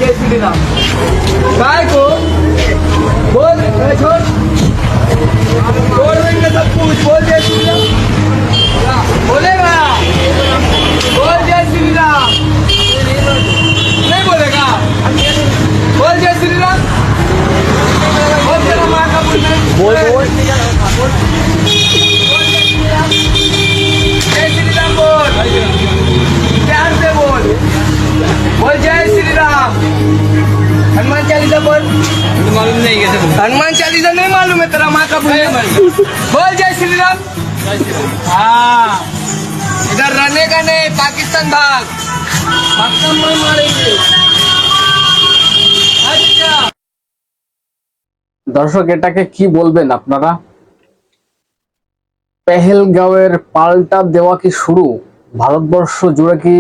जय श्री राम। काय को बोल छोड़ छोड़ देंगे सब कुछ। बोल जय श्री राम। बोलेगा बोल जय श्री राम। नहीं बोलेगा बोल जय श्री राम। बोल तेरा माँ का बोल बोल जय श्री राम। बोल ध्यान से बोल। बोल जय श्री राम। हनुमान चालीसा बोल। मालूम नहीं कैसे हनुमान चालीसा नहीं मालूम है तेरा माँ का बोल। बोल जय श्री राम। हाँ इधर रहने का नहीं, पाकिस्तान भाग। पाकिस्तान में मारेंगे। अच्छा দর্শক এটাকে কি বলবেন আপনারা? পেহেলগাঁওয়ের পাল্টা দেওয়া কি শুরু? ভারতবর্ষ জুড়ে কি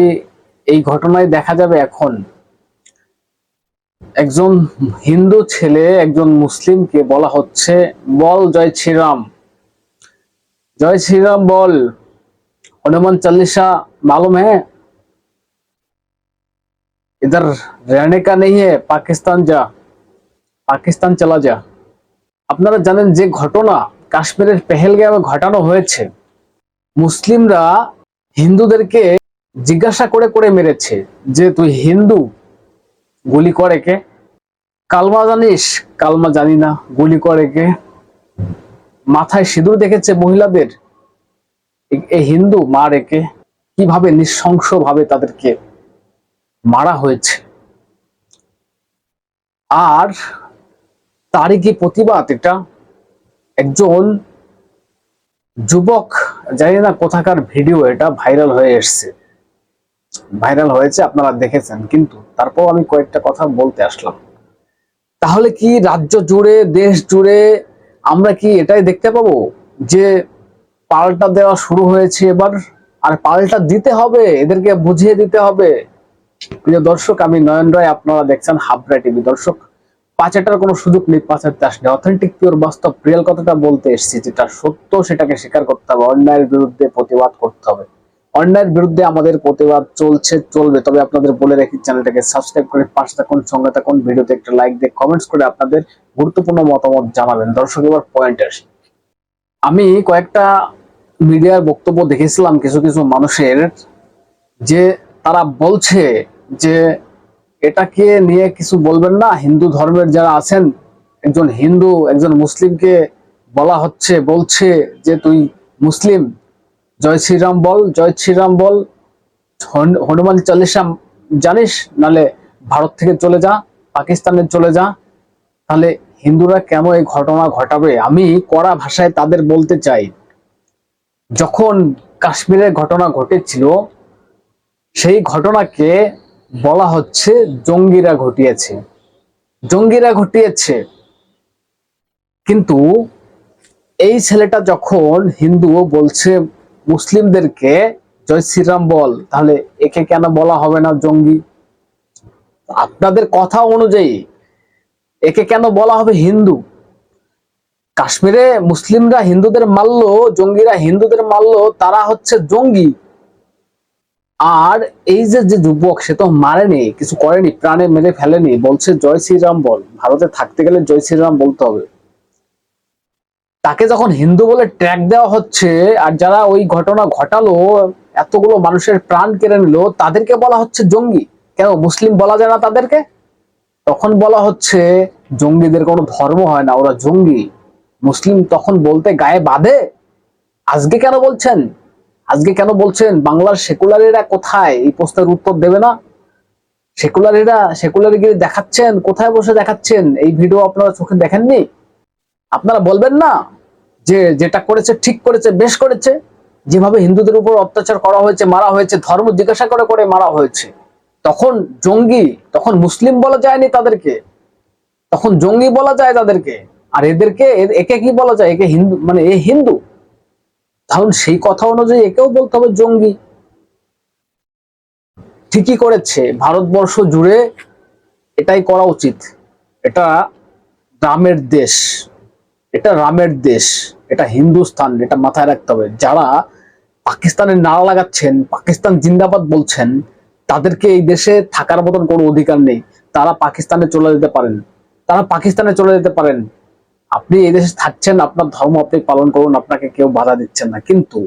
এই ঘটনায় দেখা যাবে? এখন একজন হিন্দু ছেলে একজন মুসলিমকে বলা হচ্ছে বল জয় শ্রীরাম, জয় শ্রীরাম বল, हनुमान चालीसा मालूम है? इधर रहने का नहीं है, पाकिस्तान जा, पाकिस्तान चला जा। আপনারা জানেন যে ঘটনা কাশ্মীরের পেহেলগাঁওয়ে ঘটানো হয়েছে, মুসলিমরা হিন্দুদেরকে জিজ্ঞাসা করে করে মেরেছে যে তুই হিন্দু, গুলি করে কে? কালমা জানিস? কালমা জানি না, গুলি করে কে? মাথায় সিঁদুর দেখেছে মহিলাদের, এই হিন্দু, মার একে। কিভাবে নৃশংস ভাবে তাদেরকে মারা হয়েছে। আর তারই কি প্রতিবাদ এটা? একজন যুবক, জানি না কোথাকার ভিডিও, এটা ভাইরাল হয়ে এসছে, ভাইরাল হয়েছে, আপনারা দেখেছেন, কিন্তু তারপর আমি কয়েকটা কথা বলতে আসলাম। তাহলে কি রাজ্য জুড়ে, দেশ জুড়ে আমরা কি এটাই দেখতে পাবো যে পাল্টা দেওয়া শুরু হয়েছে এবার? আর পাল্টা দিতে হবে, এদেরকে বুঝিয়ে দিতে হবে। প্রিয় দর্শক, আমি নয়ন রায়, আপনারা দেখছেন হাবড়া টিভি। দর্শক, পাচারটার কোনো সুযোগ নেই, পাচারতে আসলে অথেন্টিক পিওর বাস্তব রিয়েল কথাটা বলতে এসেছি, যেটা সত্য সেটাকে স্বীকার করতে হবে, অন্যায়ের বিরুদ্ধে প্রতিবাদ করতে হবে। অন্যায়ের বিরুদ্ধে আমাদের প্রতিবাদ চলছে, চলবে। তবে আপনাদের বলে রাখি, চ্যানেলটাকে সাবস্ক্রাইব করে পাশে থাকুন, সঙ্গে থাকুন, ভিডিওতে একটা লাইক দিয়ে কমেন্টস করে আপনাদের গুরুত্বপূর্ণ মতামত জানাবেন। দর্শক, এবার পয়েন্টে আসি। আমি কয়েকটা মিডিয়ার বক্তব্য দেখেছিলাম কিছু কিছু মানুষের, যে তারা বলছে যে এটাকে নিয়ে কিছু বলবেন না, হিন্দু ধর্মের যারা আছেন, একজন হিন্দু একজন মুসলিমকে বলা হচ্ছে, বলছে যে তুই মুসলিম, জয় শ্রীরাম বল, জয় শ্রীরাম বল, হনুমান চালিসা জানিস, নালে ভারত থেকে চলে যা, পাকিস্তানে চলে যা। তাহলে হিন্দুরা কেন এই ঘটনা ঘটাবে? আমি কড়া ভাষায় তাদের বলতে চাই, যখন কাশ্মীরের ঘটনা ঘটেছিল, সেই ঘটনাকে বলা হচ্ছে জঙ্গিরা ঘটিয়েছে, জঙ্গিরা ঘটিয়েছে। কিন্তু এই ছেলেটা যখন হিন্দু বলছে মুসলিমদেরকে জয় শ্রীরাম বল, তাহলে একে কেন বলা হবে না জঙ্গি? আপনাদের কথা অনুযায়ী একে কেন বলা হবে হিন্দু? কাশ্মীরে মুসলিমরা হিন্দুদের মারলো, জঙ্গিরা হিন্দুদের মারলো, তারা হচ্ছে জঙ্গি। আর এই যে যুবক, সে তো মারেনি, কিছু করেনি, প্রাণে মেরে ফেলেনি, বলছে জয় শ্রীরাম বল। ভারতে থাকতে গেলে জয় শ্রীরাম বলতে হবে। তাকে যখন হিন্দু বলে ট্র্যাক দেওয়া হচ্ছে, আর যারা ওই ঘটনা ঘটালো, এতগুলো মানুষের প্রাণ কেড়ে নিল, তাদেরকে বলা হচ্ছে জঙ্গি। কেন মুসলিম বলা যায় না তাদেরকে? তখন বলা হচ্ছে জঙ্গিদের কোনো ধর্ম হয় না, ওরা জঙ্গি। মুসলিম তখন বলতে গায়ে বাঁধে। আজকে কেন বলছেন? আজকে কেন বলছেন? বাংলার সেকুলারিরা কোথায়? এই প্রশ্নের উত্তর দেবে না? সেকুলারিরা সেকুলারিগিরি দেখাচ্ছেন, কোথায় বসে দেখাচ্ছেন? এই ভিডিও আপনারা চোখে দেখেননি? আপনারা বলবেন না যে যেটা করেছে ঠিক করেছে, বেশ করেছে? যেভাবে হিন্দুদের উপর অত্যাচার করা হয়েছে, মারা হয়েছে, ধর্ম জিজ্ঞাসা করে করে মারা হয়েছে, তখন জঙ্গি, তখন মুসলিম বলা যায়নি তাদেরকে, তখন জঙ্গি বলা যায় তাদেরকে। আর এদেরকে, একে কি বলা যায়? একে হিন্দু, মানে এ হিন্দু, তাহলে সেই কথা অনুযায়ী একেও বলতে হবে জঙ্গি। ঠিকই করেছে, ভারতবর্ষ জুড়ে এটাই করা উচিত। এটা রামের দেশ, এটা রামের দেশ, এটা হিন্দুস্তান, এটা মাথায় রাখতে হবে। যারা পাকিস্তানের নারা লাগাচ্ছেন, পাকিস্তান জিন্দাবাদ বলছেন, তাদেরকে এই দেশে থাকার মতন কোনো অধিকার নেই। তারা পাকিস্তানে চলে যেতে পারেন, তারা পাকিস্তানে চলে যেতে পারেন। আপনি এই দেশে থাকছেন, আপনার ধর্ম আপনি পালন করুন, আপনাকে কেউ বাধা দিচ্ছেন না। কিন্তু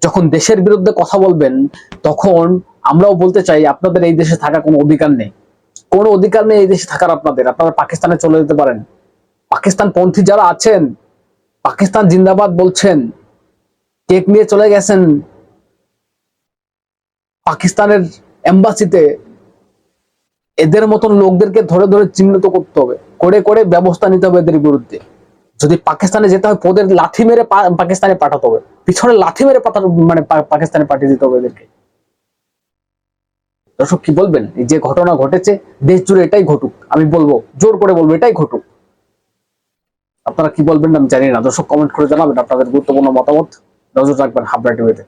যখন দেশের বিরুদ্ধে কথা বলবেন, তখন আমরাও বলতে চাই আপনাদের এই দেশে থাকার কোনো অধিকার নেই, কোনো অধিকার নেই এই দেশে থাকার আপনাদের। আপনারা পাকিস্তানে চলে যেতে পারেন। পাকিস্তান পন্থী যারা আছেন, পাকিস্তান জিন্দাবাদ বলছেন, কেক নিয়ে চলে গেছেন পাকিস্তানের এম্বাসিতে, এদের মতন লোকদেরকে ধরে ধরে চিহ্নিত করতে হবে, করে করে ব্যবস্থা নিতে হবে এদের বিরুদ্ধে। যদি পাকিস্তানে যেতে হয়, ওদের লাথি মেরে পাকিস্তানে পাঠাতে হবে, পিছনে লাথি মেরে মানে পাকিস্তানে পাঠিয়ে দিতে হবে এদেরকে। দর্শক কি বলবেন? এই যে ঘটনা ঘটেছে দেশ জুড়ে এটাই ঘটুক, আমি বলবো, জোর করে বলবো এটাই ঘটুক। আপনারা কি বলবেন আমি জানি না। দর্শক কমেন্ট করে জানাবেন আপনাদের গুরুত্বপূর্ণ মতামত। নজর রাখবেন হাবড়া টিভিতে।